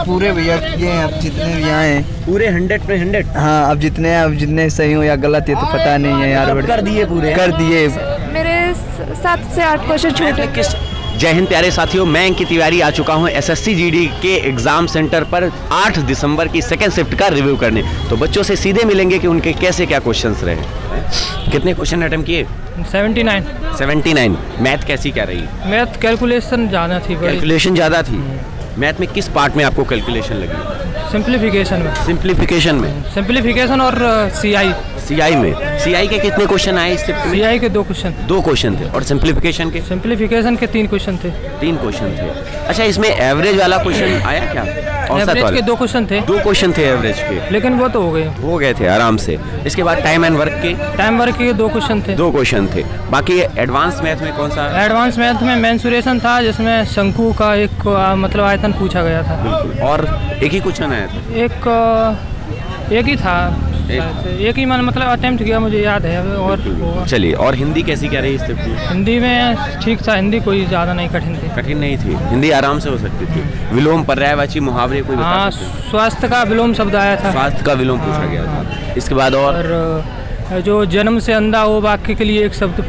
पूरे भैया किए हैं, अब जितने भी यहाँ हैं पूरे 100 में 100? हाँ, अब जितने सही हो या गलत है तो पता नहीं है यार। कर दिए पूरे? कर दिए। मेरे 7 से 8 क्वेश्चन छूटे। जय हिंद प्यारे साथियों, मैं अंकित तिवारी आ चुका हूं एसएससी जीडी के एग्जाम सेंटर पर 8 दिसंबर की सेकंड शिफ्ट का रिव्यू करने। तो बच्चों से सीधे मिलेंगे कि उनके कैसे क्या क्वेश्चंस रहे। कितने क्वेश्चन अटेम्प्ट किए? 79। मैथ कैसी क्या रही? मैथ कैलकुलेशन ज़्यादा थी। कैलकुलेशन ज़्यादा थी। मैथ में किस पार्ट में आपको कैलकुलेशन लगी? सिंप्लीफिकेशन और सीआई में। सीआई के कितने क्वेश्चन आए इस शिफ्ट में? सीआई के 2 क्वेश्चन थे। और सिंप्लीफिकेशन के? 3 क्वेश्चन थे। 3 क्वेश्चन थे। अच्छा, इसमें एवरेज वाला क्वेश्चन आया क्या? एवरेज के 2 क्वेश्चन थे। 2 क्वेश्चन थे एवरेज के, लेकिन वो तो हो गए थे आराम से। इसके बाद टाइम एंड वर्क के 2 क्वेश्चन थे। 2 क्वेश्चन थे। बाकी एडवांस मैथ में कौन सा? एडवांस मैथ में मेंसुरेशन था, जिसमें शंकु का एक मतलब आयतन पूछा गया था। बिल्कुल। और एक ही क्वेश्चन आया था? एक ही था। एक ही मतलब अटेम्प्ट किया, मुझे याद है। और चलिए, और हिंदी कैसी क्या रही इस शिफ्ट में? हिंदी में ठीक था। हिंदी कोई ज़्यादा नहीं कठिन नहीं थी। हिंदी आराम से हो सकती थी। विलोम, पर्यायवाची, मुहावरे कोई बता सकते हैं? स्वास्थ्य का विलोम शब्द आया था। स्वास्थ्य का विलोम पूछा गया था। इसके बाद और जो जन्म से अंधा हो वाक्य के लिए एक शब्द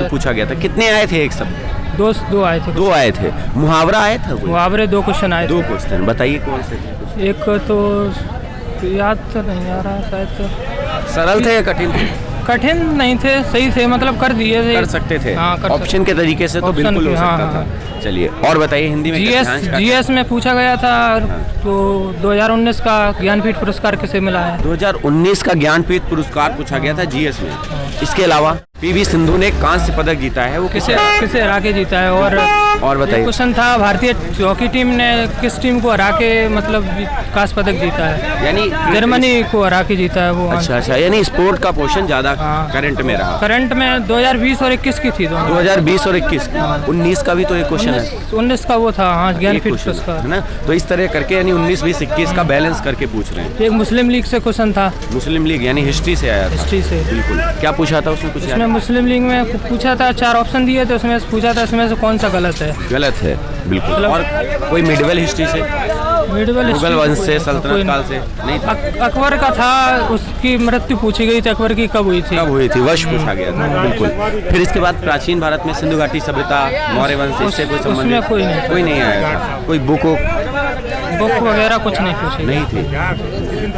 पूछा गया था। कितने आए थे एक शब्द? 2 आए थे। 2 आए थे। मुहावरा आया था? मुहावरे 2 क्वेश्चन आए थे। 2 क्वेश्चन बताइए कौन से थे? एक तो याद तो नहीं आ रहा, शायद तो सरल थे या कठिन थे? कठिन नहीं थे, सही थे, मतलब कर दिए थे। कर सकते थे। हाँ, ऑप्शन के तरीके से तो बिल्कुल हो सकता था। चलिए, और बताइए हिंदी में जीएस में पूछा गया था। तो 2019 का ज्ञानपीठ पुरस्कार किसे मिला है? 2019 का ज्ञानपीठ पुरस्कार पूछा गया था जीएस में। इसके अलावा पीवी सिंधु ने कांस्य पदक जीता है, वो किसे हरा के जीता है? और बताइए। क्वेश्चन था भारतीय हॉकी टीम ने किस टीम को हरा के मतलब कांस्य पदक जीता है? यानी जर्मनी को हरा के जीता है वो। अच्छा, यानी स्पोर्ट का पोर्शन ज्यादा करंट में रहा। करंट में 2020 और 21 की थी। 2020 और 21 की। 19 का भी तो एक क्वेश्चन है। 19 का वो था, हाँ, ज्ञानपीठ पुरस्कार, है ना। तो इस तरह करके यानी 19, 20, 21 का बैलेंस करके पूछ रहे हैं। एक मुस्लिम लीग से क्वेश्चन था। मुस्लिम लीग यानी हिस्ट्री से आया था। हिस्ट्री से, बिल्कुल। क्या पूछा था उसमें? कुछ मुस्लिम लीग में पूछा था, 4 ऑप्शन दिए थे, उसमें पूछा था इसमें से कौन सा गलत है। गलत है, बिल्कुल। और कोई मिडिवल हिस्ट्री से? मुगल वंश से, सल्तनत काल से नहीं था। अकबर का था, उसकी मृत्यु पूछी गई थी। अकबर की कब हुई थी? वर्ष पूछा गया था। बिल्कुल। फिर इसके बाद प्राचीन भारत में सिंधु घाटी सभ्यता, मौर्य वंश, इससे कोई संबंध? कोई नहीं आया था। कोई बुक वगैरह कुछ नहीं पूछी? नहीं थी।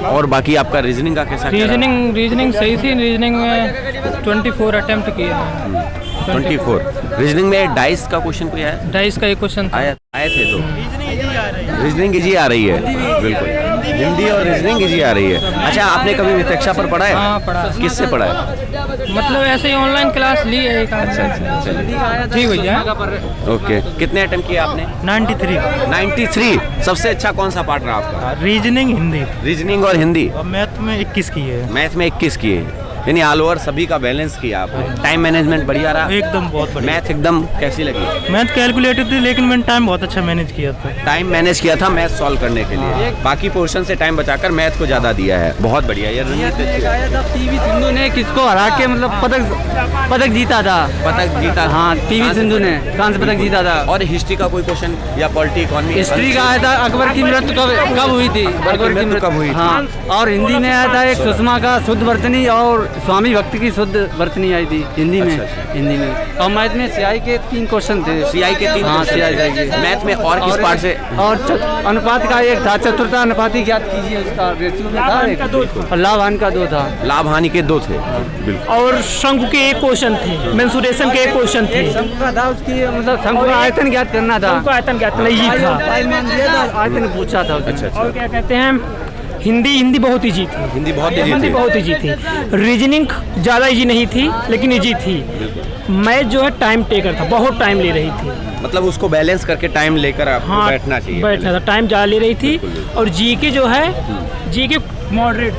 और बाकी आपका रीजनिंग का कैसा? रीजनिंग सही थी। रीजनिंग में 24 अटेम्प्ट किया। 24। रीजनिंग में डाइस का क्वेश्चन कोई आया? डाइस का एक क्वेश्चन आए थे। तो रीजनिंग इजी आ रही है। बिल्कुल, हिंदी और रीजनिंग इजी आ रही है। अच्छा, आपने कभी वित्तक्षा पर पढ़ा है? हाँ, पढ़ा। किससे पढ़ा है? मतलब ऐसे ही ऑनलाइन क्लास ली है। अच्छा, ठीक भैया। ओके, कितने अटेम्प्ट किए आपने? 93। सबसे अच्छा कौन सा पार्ट रहा आपका? रीजनिंग, हिंदी। रीजनिंग और हिंदी। मैथ में 21 की है। मैथ में 21 की है, यानी ऑल ओवर सभी का बैलेंस किया आपने। टाइम मैनेजमेंट बढ़िया रहा? एकदम बहुत बढ़िया। मैथ एकदम कैसी लगी? मैथ कैलकुलेटेड थी, लेकिन मैंने टाइम बहुत अच्छा मैनेज किया था। टाइम मैनेज किया था मैथ सॉल्व करने के लिए। बाकी पोर्शन से टाइम बचाकर मैथ को ज्यादा दिया है। बहुत बढ़िया यार। पीवी सिंधु ने किसको हरा के मतलब पदक जीता था? हाँ, पीवी सिंधु ने कांस्य पदक जीता था। और हिस्ट्री का कोई क्वेश्चन या पॉलिटी, इकोनॉमी? हिस्ट्री का आया था, अकबर की मृत्यु कब हुई थी? अकबर की मृत्यु कब हुई थी? हाँ। और हिंदी में आया था एक सुषमा का शुद्ध वर्तनी और स्वामी भक्त की शुद्ध वर्तनी आई थी हिंदी में। हिंदी में। और मैथ में सीआई के 3 क्वेश्चन थे। सीआई के 3? हाँ, सीआई के। मैथ में और किस पार्ट से? और अनुपात का एक था, चतुर्था अनुपाती ज्ञात कीजिए, उसका रेशियो में था एक। और लाभ हानि का 2 था। लाभ हानि के 2 थे। बिल्कुल। और शंकु के 1 क्वेश्चन थे। मेंसुरेशन के 1 क्वेश्चन थे। शंकु का था, उसकी मतलब शंकु का आयतन ज्ञात करना था। आयतन ज्ञात नहीं था, आयतन पूछा था। अच्छा। और क्या कहते हैं, हिंदी बहुत इजी थी। हिंदी बहुत इजी थी। रीजनिंग ज़्यादा इजी नहीं थी, लेकिन इजी थी। मैथ जो है टाइम टेकर था, बहुत टाइम ले रही थी। मतलब उसको बैलेंस करके टाइम लेकर आपको बैठना चाहिए। बैठना था, टाइम ज़्यादा ले रही थी। और जीके जो है, जीके मॉडरेट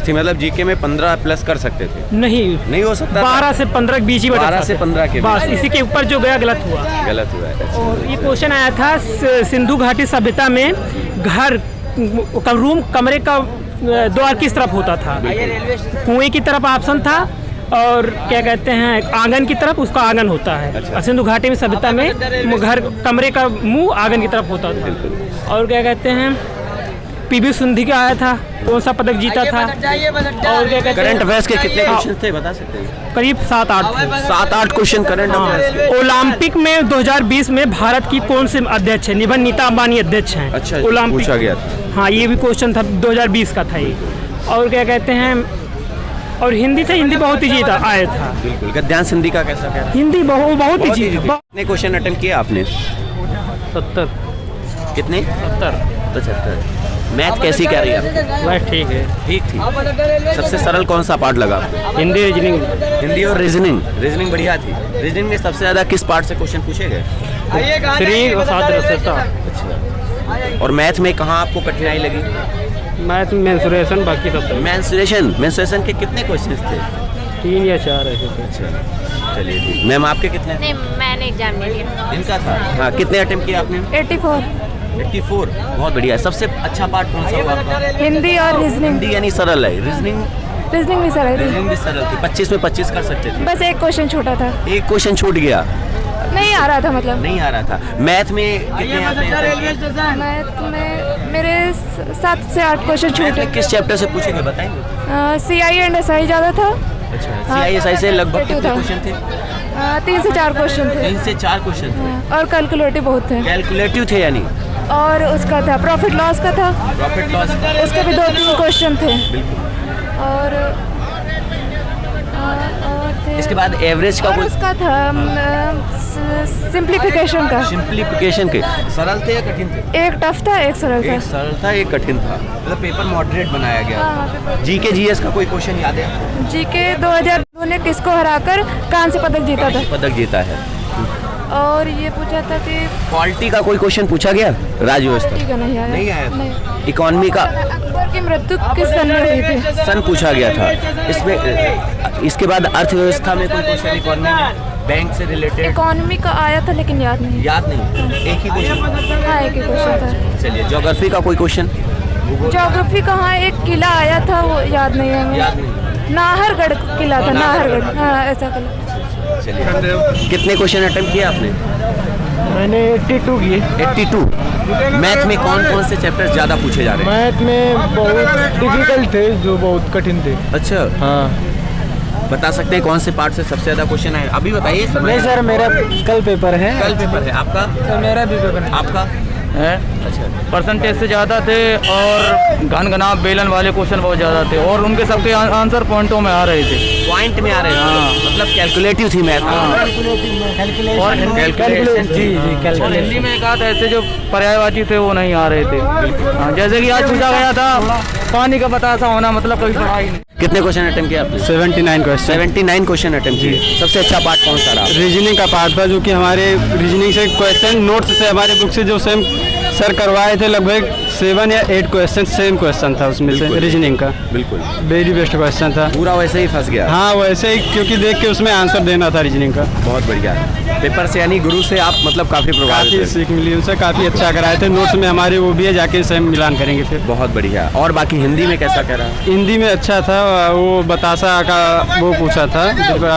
थी। मतलब जीके में 15 प्लस कर सकते थे? नहीं हो सकता। 12 से 15 के बीच ही 12 से 15 के बस। इसी के ऊपर जो गया गलत हुआ। और ये क्वेश्चन आया था, सिंधु घाटी सभ्यता में घर का रूम, कमरे का द्वार किस तरफ होता था? कुएं की तरफ ऑप्शन था, और क्या कहते हैं आंगन की तरफ उसका आंगन होता है। अच्छा। सिंधु घाटी में सभ्यता में घर कमरे का मुंह आंगन की तरफ होता था। और क्या कहते हैं पीवी सिंधु का आया था, कौन सा पदक जीता था। और क्या कहते करंट हैं अफेयर्स के कितने क्वेश्चन थे बता सकते हैं? करीब 7-8 थे। 7-8 क्वेश्चन करंट अफेयर्स के। ओलंपिक में 2020 में भारत की कौन से अध्यक्ष है? निबंध नीता अंबानी अध्यक्ष हैं। अच्छा, ओलंपिक पूछा गया था। हाँ, ये भी क्वेश्चन था 2020 का था ये। और क्या कहते हैं और हिंदी था, हिंदी बहुत ही जीता आया था। बिल्कुल। गद्यांश हिंदी का कैसा क्या? हिंदी बहुत ही जीती। कितने क्वेश्चन अटेम्प्ट किए आपने? 70 कितने? 75। मैथ कैसी क्या रही है? बस ठीक है। ठीक थी। सबसे सरल कौन सा पार्ट लगा आपको? हिंदी रीजनिंग। हिंदी और रीजनिंग बढ़िया थी। रीजनिंग में सबसे ज्यादा किस पार्ट से क्वेश्चन पूछे गए? 3 और 7 रसता। अच्छा। और मैथ में कहाँ आपको कठिनाई लगी? मैथ मेंसुरेशन, बाकी सब मेंसुरेशन के कितने क्वेश्चंस थे? 3 या 4 ऐसे थे। अच्छा, चलिए ठीक। मैम आपके कितने? नहीं, मैंने एग्जाम नहीं दिया। इनका था। हाँ, कितने अटेम्प्ट किए आपने? 84 84। बहुत बढ़िया। सबसे अच्छा पार्ट कौन सा हुआ आपका? हिंदी और रीजनिंग। हिंदी यानी सरल है। रीजनिंग भी सरल थी। भी सरल थी। 25 में 25 कर सकते थे। बस एक क्वेश्चन छोटा था, एक क्वेश्चन छूट गया, नहीं आ रहा था मतलब। नहीं आ रहा था। मैथ में कितने आते हैं? मैथ में मेरे 7 से 8 क्वेश्चन छूटे। किस चैप्टर से पूछेंगे बताएंगे? CI एंड SI ज़्यादा था। अच्छा। CISI से लगभग कितने क्वेश्चन थे? 3 से 4 क्वेश्चन थे। 3 से 4 क्वेश्चन थे। और कैलकुलेटिव बहुत थे। कैलकुलेटिव थे यानी? और उसका था प्रॉफिट लॉस का था, प्रॉफिट लॉस उसके भी 2-3 क्वेश्चन थे। और थे इसके बाद एवरेज का और कोई? उसका था सिंप्लीफिकेशन का। सिंप्लीफिकेशन के सरल थे या कठिन थे? एक टफ था, एक सरल था। एक सरल था, एक कठिन था। मतलब पेपर मॉडरेट बनाया गया। हाँ, जीके जीएस का कोई क्वेश्चन याद है? जीके 2002 ने किसको हराकर कांस्य पदक जीता था? पदक जीता है। और ये पूछा था कि क्वालिटी का कोई क्वेश्चन पूछा गया? राजव्यवस्था ठीक है, नहीं आया। नहीं आया। नहीं। इकोनॉमी का अकबर की मृत्यु किस सन में हुई थी? सन पूछा गया था इसमें। इसके बाद अर्थव्यवस्था में कोई क्वेश्चन इकोनॉमी में बैंक से रिलेटेड? इकोनॉमी का आया था लेकिन याद नहीं। याद नहीं। एक ही क्वेश्चन? हाँ, एक ही क्वेश्चन था। चलिए, ज्योग्राफी का कोई क्वेश्चन? ज्योग्राफी का हाँ एक किला आया था, वो याद नहीं है हमें। याद नहीं। नाहरगढ़ किला था, नाहरगढ़। हाँ, ऐसा किला। चलिए, कितने क्वेश्चन अटेम्प्ट किए आपने? मैंने 82 किए। 82। मैथ में कौन कौन से चैप्टर ज्यादा पूछे जा रहे हैं? मैथ में बहुत डिफिकल्ट थे, जो बहुत कठिन थे। अच्छा। हाँ। बता सकते हैं कौन से पार्ट से सबसे ज्यादा क्वेश्चन आए? अभी बताइए। नहीं सर, मेरा कल पेपर है। कल पेपर है आपका? तो मेरा भी पेपर है। आपका है। अच्छा। परसेंटेज से ज़्यादा थे और घन बेलन वाले क्वेश्चन बहुत ज़्यादा थे और उनके सबके आंसर पॉइंटों में आ रहे थे। पॉइंट में आ रहे हैं। मतलब कैलकुलेटिव थी मैथ। और कैलकुलेशन जी और हिंदी में एक आध ऐसे जो पर्यायवाची थे वो नहीं आ रहे थे। हाँ, जैसे कि आज पूछा गया था पानी का बतासा होना, मतलब कभी पढ़ा ही नहीं। कितने क्वेश्चन अटेम्प्ट किए आपने? 79 क्वेश्चन। 79 क्वेश्चन अटेम्प्ट किए। सबसे अच्छा पार्ट कौन सा रहा? रीजनिंग का पार्ट था, जो कि हमारे रीजनिंग से क्वेश्चन नोट्स से हमारे बुक से जो सेम सर करवाए थे, लगभग 7 या 8 क्वेश्चन सेम क्वेश्चन था उसमें से रीजनिंग का। बिल्कुल वेरी बेस्ट क्वेश्चन था। पूरा वैसे ही फंस गया? हाँ, वैसे ही, क्योंकि देख के उसमें आंसर देना था रीजनिंग का। बहुत बढ़िया। पेपर से यानी गुरु से आप मतलब काफी प्रभावित काफ़ी हुए? सीख मिली उनसे, काफ़ी अच्छा कराए थे। नोट्स में हमारे वो भी है, जाके सेम मिलान करेंगे फिर। बहुत बढ़िया। और बाकी हिंदी में कैसा कह रहा? हिंदी में अच्छा था, वो बतासा का वो पूछा था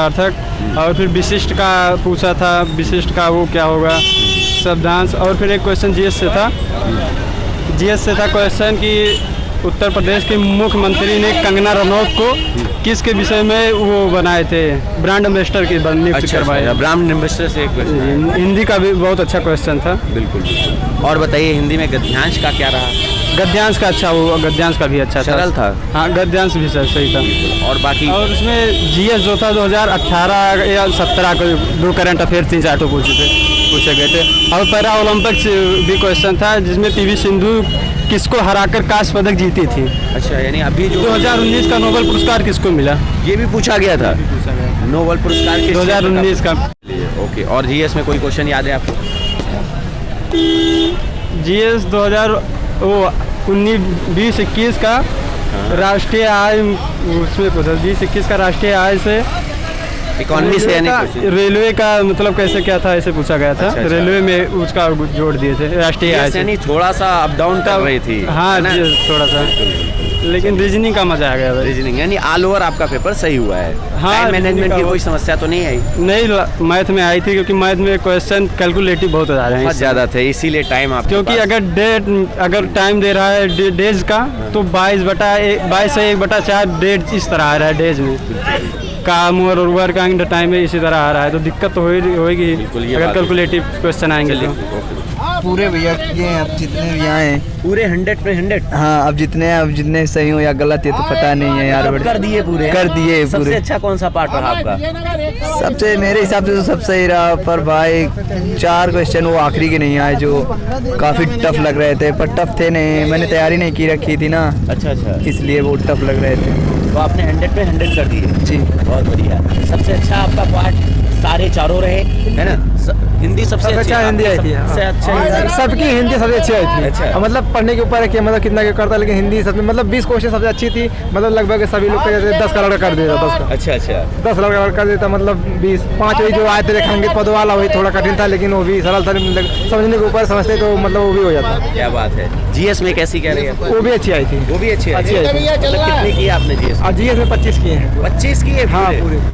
अर्थक, और फिर विशिष्ट का पूछा था। विशिष्ट का वो क्या होगा, शब्दांश। और फिर एक क्वेश्चन जीएस से था। जीएस से था क्वेश्चन कि उत्तर प्रदेश के मुख्यमंत्री ने कंगना रनौत को किसके विषय में वो बनाए थे, ब्रांड एम्बेसडर की नियुक्त करवाए। ब्रांड एम्बेसडर से एक क्वेश्चन। हिंदी का भी बहुत अच्छा क्वेश्चन था। बिल्कुल। और बताइए हिंदी में गद्यांश का क्या रहा? गद्यांश का अच्छा, वो गद्यांश का भी अच्छा था। सरल था? हाँ, गद्यांश भी सही था। और बाकी? और उसमें जीएस जो था 2018 या 17 को 2 करंट अफेयर 3-4 पूछे गए थे। और पैरा ओलंपिक्स भी क्वेश्चन था, जिसमें पीवी सिंधु किसको हराकर कांस्य पदक जीती थी। अच्छा, यानी अभी जो 2019 का नोबेल पुरस्कार किसको मिला, ये भी पूछा गया था? नोबेल पुरस्कार 2019 का। ओके। और जीएस में कोई क्वेश्चन याद है आपको? जीएस 2019-20-21 का राष्ट्रीय आय, उसमें पूछा 20-21 का राष्ट्रीय आय से इकोनॉमी से यानी रेलवे का मतलब कैसे क्या था, ऐसे पूछा गया था। अच्छा। रेलवे में उसका जोड़ दिए थे राष्ट्रीय आय से। यानी थोड़ा सा अप डाउन कर रही थी। हाँ जी, थोड़ा सा। लेकिन रीजनिंग का मजा आ गया भाई। रीजनिंग यानी ऑल ओवर आपका पेपर सही हुआ है। हाँ, टाइम मैनेजमेंट reasoning की का कोई समस्या तो नहीं आई? नहीं, मैथ में आई थी क्योंकि मैथ में क्वेश्चन कैलकुलेटिव बहुत आ रहे हैं बहुत ज़्यादा थे, इसीलिए टाइम आप क्योंकि अगर टाइम दे रहा है डेज का तो 22 से 1/4 डेज इस तरह आ रहा है डेज में। काम और वर्क टाइम में इसी तरह आ रहा है तो दिक्कत तो होएगी बिल्कुल, ये अगर बात है। कैलकुलेटिव क्वेश्चन आएंगे तो। पूरे भैया किए हैं, अब जितने भी यहाँ हैं पूरे 100 पे 100 हाँ, अब जितने सही हो या गलत है तो पता नहीं है यार। सब कर दिए पूरे? कर दिए सबसे पूरे। अच्छा कौन सा पार्ट रहा आपका? सबसे मेरे हिसाब से तो सब सही रहा, पर भाई 4 क्वेश्चन वो आखिरी के नहीं आए जो काफ़ी टफ लग रहे थे, पर टफ थे नहीं, मैंने तैयारी नहीं की रखी थी ना, अच्छा इसलिए वो टफ लग रहे थे। तो आपने 100 पे 100 कर दिए जी बहुत बढ़िया। सबसे अच्छा आपका पार्ट सारे चारों रहे है ना? हिंदी सबसे अच्छा हिंदी आई थी, सबसे अच्छा हिंदी। सबकी हिंदी सबसे अच्छी आई थी। अच्छा। और मतलब पढ़ने के ऊपर है कि मतलब कितना क्या करता है, लेकिन हिंदी सब मतलब 20 क्वेश्चन सबसे अच्छी थी। मतलब लगभग सभी लोग का जैसे 10 का लड़का कर देता, 10 का अच्छा 10 लड़का कर देता, मतलब 20 5 वही जो आए थे रेखांकित पद वाला वही थोड़ा कठिन था, लेकिन वो भी सरल था, समझने के ऊपर समझते तो मतलब वो भी हो जाता। क्या बात है। जीएस में कैसी कह रही है? वो भी अच्छी आई थी। वो भी अच्छी अच्छी आई थी। मतलब कितनी की आपने जीएस? और जीएस में 25 किए हैं। 25 की है हाँ पूरे।